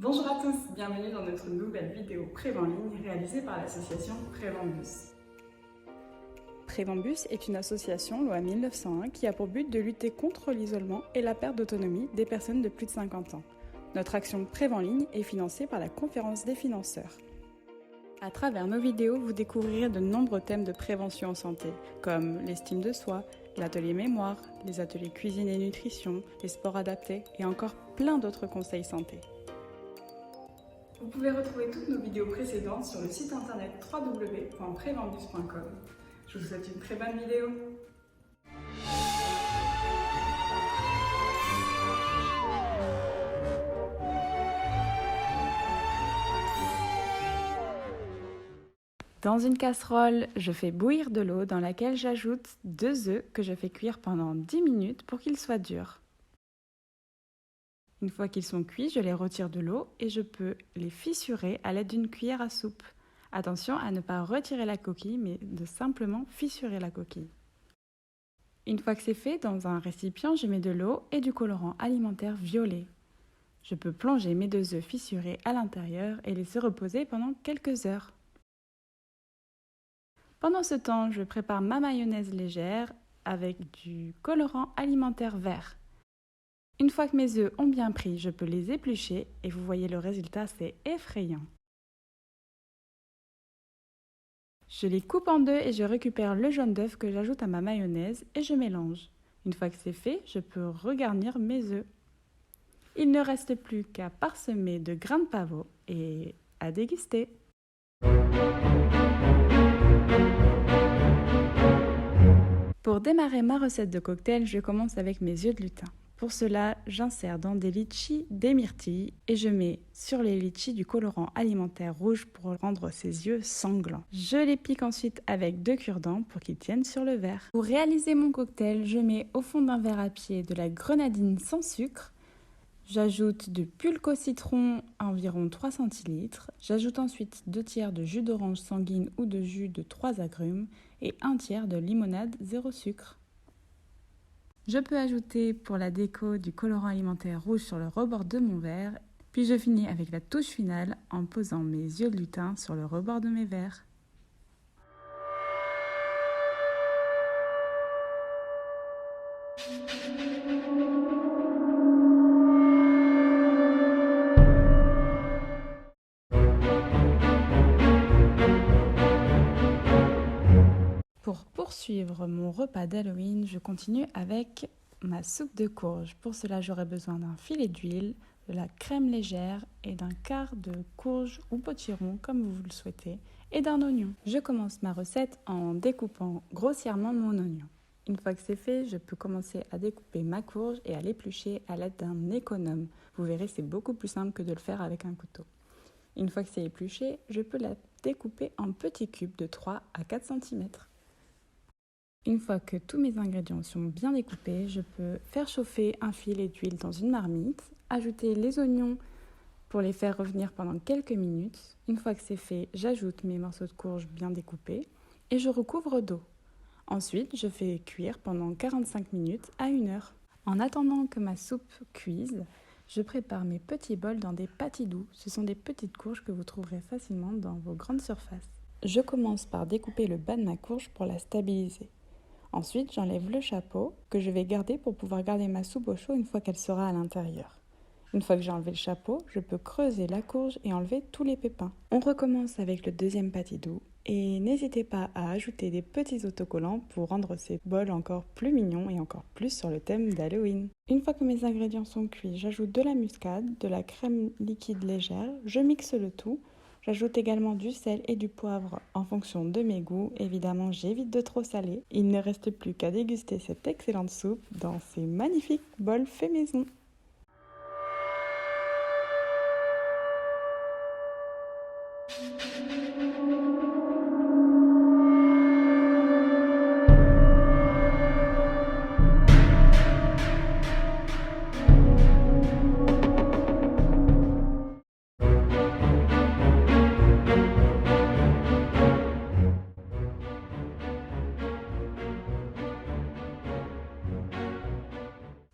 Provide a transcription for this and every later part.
Bonjour à tous, bienvenue dans notre nouvelle vidéo Prévent Ligne réalisée par l'association Préventbus. Préventbus est une association loi 1901 qui a pour but de lutter contre l'isolement et la perte d'autonomie des personnes de plus de 50 ans. Notre action Prévent Ligne est financée par la Conférence des financeurs. À travers nos vidéos, vous découvrirez de nombreux thèmes de prévention en santé, comme l'estime de soi, l'atelier mémoire, les ateliers cuisine et nutrition, les sports adaptés et encore plein d'autres conseils santé. Vous pouvez retrouver toutes nos vidéos précédentes sur le site internet www.preventbus.com. Je vous souhaite une très bonne vidéo. Dans une casserole, je fais bouillir de l'eau dans laquelle j'ajoute 2 œufs que je fais cuire pendant 10 minutes pour qu'ils soient durs. Une fois qu'ils sont cuits, je les retire de l'eau et je peux les fissurer à l'aide d'une cuillère à soupe. Attention à ne pas retirer la coquille, mais de simplement fissurer la coquille. Une fois que c'est fait, dans un récipient, je mets de l'eau et du colorant alimentaire violet. Je peux plonger mes 2 œufs fissurés à l'intérieur et laisser reposer pendant quelques heures. Pendant ce temps, je prépare ma mayonnaise légère avec du colorant alimentaire vert. Une fois que mes œufs ont bien pris, je peux les éplucher et vous voyez le résultat, c'est effrayant. Je les coupe en deux et je récupère le jaune d'œuf que j'ajoute à ma mayonnaise et je mélange. Une fois que c'est fait, je peux regarnir mes œufs. Il ne reste plus qu'à parsemer de grains de pavot et à déguster. Pour démarrer ma recette de cocktail, je commence avec mes yeux de lutin. Pour cela, j'insère dans des litchis des myrtilles et je mets sur les litchis du colorant alimentaire rouge pour rendre ses yeux sanglants. Je les pique ensuite avec 2 cure-dents pour qu'ils tiennent sur le verre. Pour réaliser mon cocktail, je mets au fond d'un verre à pied de la grenadine sans sucre. J'ajoute du pulque au citron, environ 3 centilitres. J'ajoute ensuite 2 tiers de jus d'orange sanguine ou de jus de 3 agrumes et 1 tiers de limonade 0 sucre. Je peux ajouter pour la déco du colorant alimentaire rouge sur le rebord de mon verre, puis je finis avec la touche finale en posant mes yeux de lutin sur le rebord de mes verres. Pour poursuivre mon repas d'Halloween, je continue avec ma soupe de courge. Pour cela, j'aurai besoin d'un filet d'huile, de la crème légère et d'un quart de courge ou potiron comme vous le souhaitez et d'un oignon. Je commence ma recette en découpant grossièrement mon oignon. Une fois que c'est fait, je peux commencer à découper ma courge et à l'éplucher à l'aide d'un économe. Vous verrez, c'est beaucoup plus simple que de le faire avec un couteau. Une fois que c'est épluché, je peux la découper en petits cubes de 3 à 4 cm. Une fois que tous mes ingrédients sont bien découpés, je peux faire chauffer un filet d'huile dans une marmite, ajouter les oignons pour les faire revenir pendant quelques minutes. Une fois que c'est fait, j'ajoute mes morceaux de courge bien découpés et je recouvre d'eau. Ensuite, je fais cuire pendant 45 minutes à 1 heure. En attendant que ma soupe cuise, je prépare mes petits bols dans des patidous. Ce sont des petites courges que vous trouverez facilement dans vos grandes surfaces. Je commence par découper le bas de ma courge pour la stabiliser. Ensuite, j'enlève le chapeau que je vais garder pour pouvoir garder ma soupe au chaud une fois qu'elle sera à l'intérieur. Une fois que j'ai enlevé le chapeau, je peux creuser la courge et enlever tous les pépins. On recommence avec le deuxième patidou et n'hésitez pas à ajouter des petits autocollants pour rendre ces bols encore plus mignons et encore plus sur le thème d'Halloween. Une fois que mes ingrédients sont cuits, j'ajoute de la muscade, de la crème liquide légère, je mixe le tout. J'ajoute également du sel et du poivre en fonction de mes goûts. Évidemment, j'évite de trop saler. Il ne reste plus qu'à déguster cette excellente soupe dans ces magnifiques bols faits maison.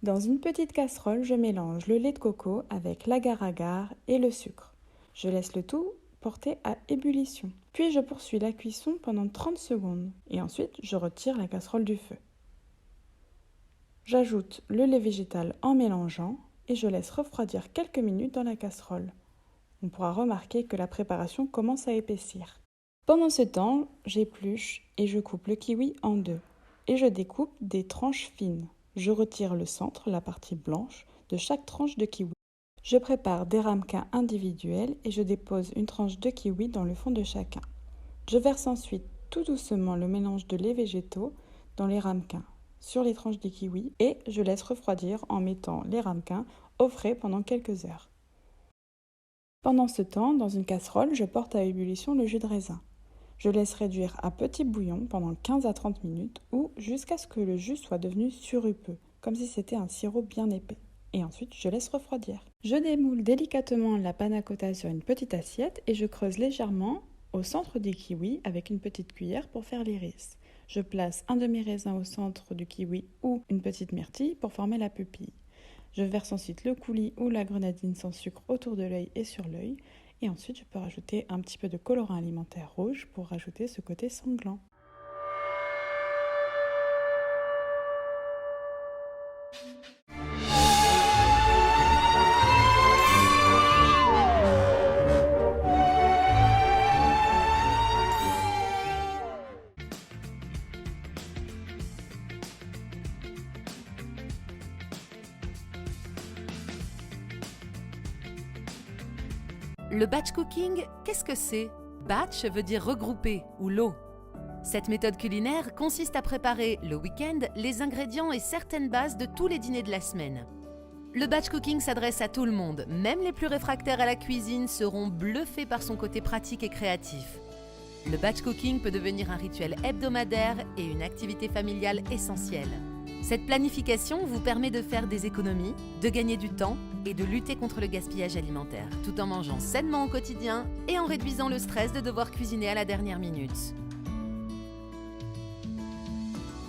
Dans une petite casserole, je mélange le lait de coco avec l'agar-agar et le sucre. Je laisse le tout porter à ébullition. Puis je poursuis la cuisson pendant 30 secondes et ensuite je retire la casserole du feu. J'ajoute le lait végétal en mélangeant et je laisse refroidir quelques minutes dans la casserole. On pourra remarquer que la préparation commence à épaissir. Pendant ce temps, j'épluche et je coupe le kiwi en deux et je découpe des tranches fines. Je retire le centre, la partie blanche, de chaque tranche de kiwi. Je prépare des ramequins individuels et je dépose une tranche de kiwi dans le fond de chacun. Je verse ensuite tout doucement le mélange de lait végétaux dans les ramequins sur les tranches de kiwi et je laisse refroidir en mettant les ramequins au frais pendant quelques heures. Pendant ce temps, dans une casserole, je porte à ébullition le jus de raisin. Je laisse réduire à petit bouillon pendant 15 à 30 minutes ou jusqu'à ce que le jus soit devenu sirupeux, comme si c'était un sirop bien épais. Et ensuite, je laisse refroidir. Je démoule délicatement la panna cotta sur une petite assiette et je creuse légèrement au centre du kiwi avec une petite cuillère pour faire l'iris. Je place un demi-raisin au centre du kiwi ou une petite myrtille pour former la pupille. Je verse ensuite le coulis ou la grenadine sans sucre autour de l'œil et sur l'œil. Et ensuite, je peux rajouter un petit peu de colorant alimentaire rouge pour rajouter ce côté sanglant. Le batch cooking, qu'est-ce que c'est ? Batch veut dire regrouper ou lot. Cette méthode culinaire consiste à préparer le week-end les ingrédients et certaines bases de tous les dîners de la semaine. Le batch cooking s'adresse à tout le monde, même les plus réfractaires à la cuisine seront bluffés par son côté pratique et créatif. Le batch cooking peut devenir un rituel hebdomadaire et une activité familiale essentielle. Cette planification vous permet de faire des économies, de gagner du temps et de lutter contre le gaspillage alimentaire, tout en mangeant sainement au quotidien et en réduisant le stress de devoir cuisiner à la dernière minute.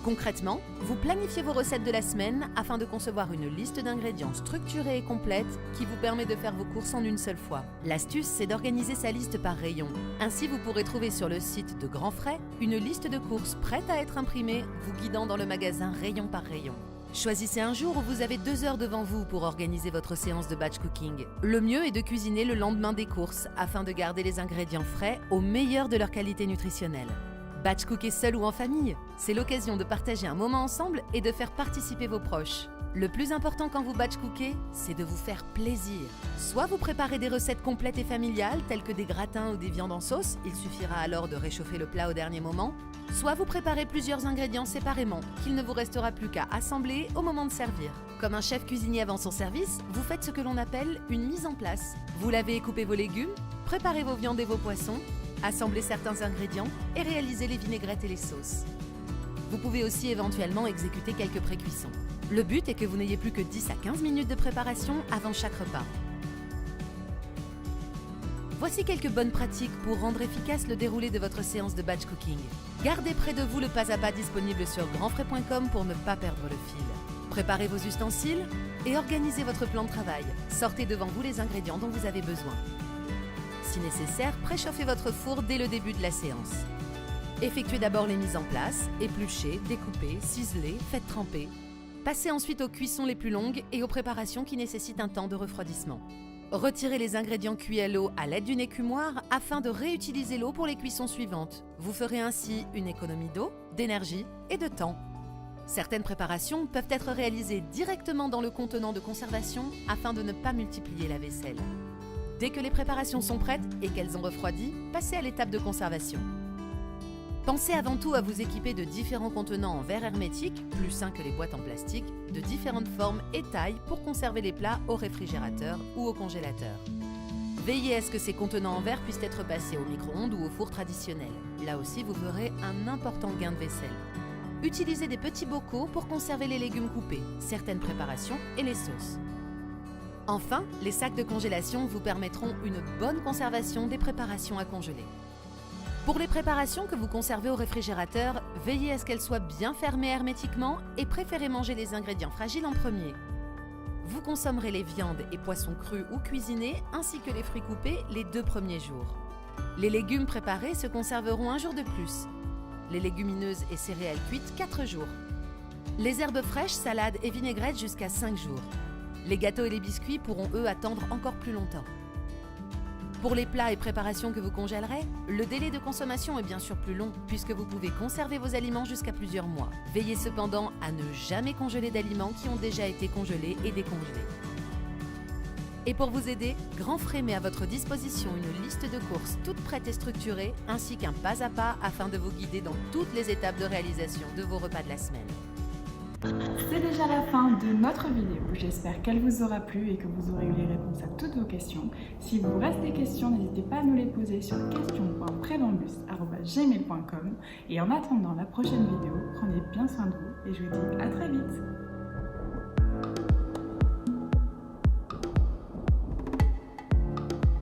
Concrètement, vous planifiez vos recettes de la semaine afin de concevoir une liste d'ingrédients structurée et complète qui vous permet de faire vos courses en une seule fois. L'astuce, c'est d'organiser sa liste par rayon. Ainsi, vous pourrez trouver sur le site de Grand Frais une liste de courses prête à être imprimée, vous guidant dans le magasin rayon par rayon. Choisissez un jour où vous avez 2 heures devant vous pour organiser votre séance de batch cooking. Le mieux est de cuisiner le lendemain des courses afin de garder les ingrédients frais au meilleur de leur qualité nutritionnelle. Batch cooker seul ou en famille, c'est l'occasion de partager un moment ensemble et de faire participer vos proches. Le plus important quand vous batch cookez, c'est de vous faire plaisir. Soit vous préparez des recettes complètes et familiales telles que des gratins ou des viandes en sauce, il suffira alors de réchauffer le plat au dernier moment. Soit vous préparez plusieurs ingrédients séparément, qu'il ne vous restera plus qu'à assembler au moment de servir. Comme un chef cuisinier avant son service, vous faites ce que l'on appelle une mise en place. Vous lavez et coupez vos légumes, préparez vos viandes et vos poissons, assemblez certains ingrédients et réalisez les vinaigrettes et les sauces. Vous pouvez aussi éventuellement exécuter quelques pré-cuissons. Le but est que vous n'ayez plus que 10 à 15 minutes de préparation avant chaque repas. Voici quelques bonnes pratiques pour rendre efficace le déroulé de votre séance de batch cooking. Gardez près de vous le pas à pas disponible sur grandfrais.com pour ne pas perdre le fil. Préparez vos ustensiles et organisez votre plan de travail. Sortez devant vous les ingrédients dont vous avez besoin. Si nécessaire, préchauffez votre four dès le début de la séance. Effectuez d'abord les mises en place, épluchez, découpez, ciselez, faites tremper. Passez ensuite aux cuissons les plus longues et aux préparations qui nécessitent un temps de refroidissement. Retirez les ingrédients cuits à l'eau à l'aide d'une écumoire afin de réutiliser l'eau pour les cuissons suivantes. Vous ferez ainsi une économie d'eau, d'énergie et de temps. Certaines préparations peuvent être réalisées directement dans le contenant de conservation afin de ne pas multiplier la vaisselle. Dès que les préparations sont prêtes et qu'elles ont refroidi, passez à l'étape de conservation. Pensez avant tout à vous équiper de différents contenants en verre hermétique, plus sains que les boîtes en plastique, de différentes formes et tailles pour conserver les plats au réfrigérateur ou au congélateur. Veillez à ce que ces contenants en verre puissent être passés au micro-ondes ou au four traditionnel. Là aussi, vous verrez un important gain de vaisselle. Utilisez des petits bocaux pour conserver les légumes coupés, certaines préparations et les sauces. Enfin, les sacs de congélation vous permettront une bonne conservation des préparations à congeler. Pour les préparations que vous conservez au réfrigérateur, veillez à ce qu'elles soient bien fermées hermétiquement et préférez manger les ingrédients fragiles en premier. Vous consommerez les viandes et poissons crus ou cuisinés ainsi que les fruits coupés les 2 premiers jours. Les légumes préparés se conserveront 1 jour de plus. Les légumineuses et céréales cuites 4 jours. Les herbes fraîches, salades et vinaigrettes jusqu'à 5 jours. Les gâteaux et les biscuits pourront eux attendre encore plus longtemps. Pour les plats et préparations que vous congèlerez, le délai de consommation est bien sûr plus long puisque vous pouvez conserver vos aliments jusqu'à plusieurs mois. Veillez cependant à ne jamais congeler d'aliments qui ont déjà été congelés et décongelés. Et pour vous aider, Grand Frais met à votre disposition une liste de courses toute prête et structurée ainsi qu'un pas à pas afin de vous guider dans toutes les étapes de réalisation de vos repas de la semaine. C'est déjà la fin de notre vidéo. J'espère qu'elle vous aura plu et que vous aurez eu les réponses à toutes vos questions. Si vous reste des questions, n'hésitez pas à nous les poser sur question.prédambus@gmail.com. Et en attendant la prochaine vidéo, prenez bien soin de vous et je vous dis à très vite.